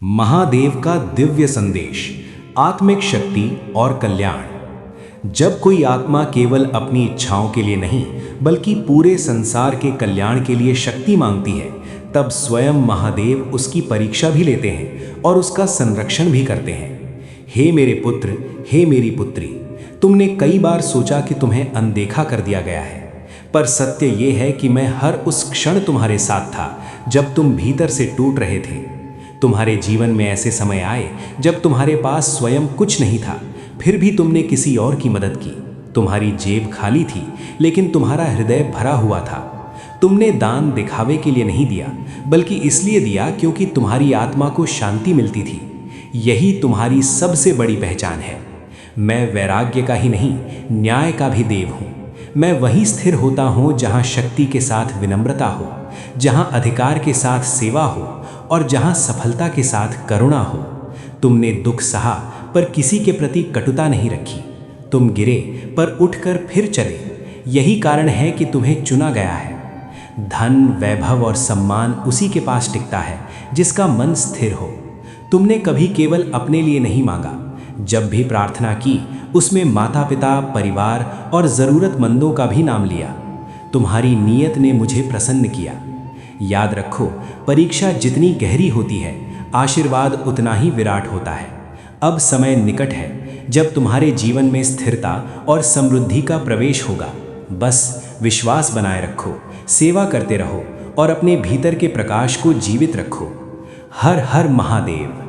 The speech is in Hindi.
महादेव का दिव्य संदेश, आत्मिक शक्ति और कल्याण। जब कोई आत्मा केवल अपनी इच्छाओं के लिए नहीं बल्कि पूरे संसार के कल्याण के लिए शक्ति मांगती है, तब स्वयं महादेव उसकी परीक्षा भी लेते हैं और उसका संरक्षण भी करते हैं। हे मेरे पुत्र, हे मेरी पुत्री, तुमने कई बार सोचा कि तुम्हें अनदेखा कर दिया गया है, पर सत्य ये है कि मैं हर उस क्षण तुम्हारे साथ था जब तुम भीतर से टूट रहे थे। तुम्हारे जीवन में ऐसे समय आए जब तुम्हारे पास स्वयं कुछ नहीं था, फिर भी तुमने किसी और की मदद की। तुम्हारी जेब खाली थी लेकिन तुम्हारा हृदय भरा हुआ था। तुमने दान दिखावे के लिए नहीं दिया, बल्कि इसलिए दिया क्योंकि तुम्हारी आत्मा को शांति मिलती थी। यही तुम्हारी सबसे बड़ी पहचान है। मैं वैराग्य का ही नहीं, न्याय का भी देव हूँ। मैं वहीं स्थिर होता हूँ जहाँ शक्ति के साथ विनम्रता हो, जहाँ अधिकार के साथ सेवा हो और जहाँ सफलता के साथ करुणा हो। तुमने दुख सहा पर किसी के प्रति कटुता नहीं रखी। तुम गिरे पर उठकर फिर चले। यही कारण है कि तुम्हें चुना गया है। धन, वैभव और सम्मान उसी के पास टिकता है जिसका मन स्थिर हो। तुमने कभी केवल अपने लिए नहीं मांगा। जब भी प्रार्थना की, उसमें माता पिता, परिवार और ज़रूरतमंदों का भी नाम लिया। तुम्हारी नीयत ने मुझे प्रसन्न किया। याद रखो, परीक्षा जितनी गहरी होती है, आशीर्वाद उतना ही विराट होता है। अब समय निकट है जब तुम्हारे जीवन में स्थिरता और समृद्धि का प्रवेश होगा। बस विश्वास बनाए रखो, सेवा करते रहो और अपने भीतर के प्रकाश को जीवित रखो। हर हर महादेव।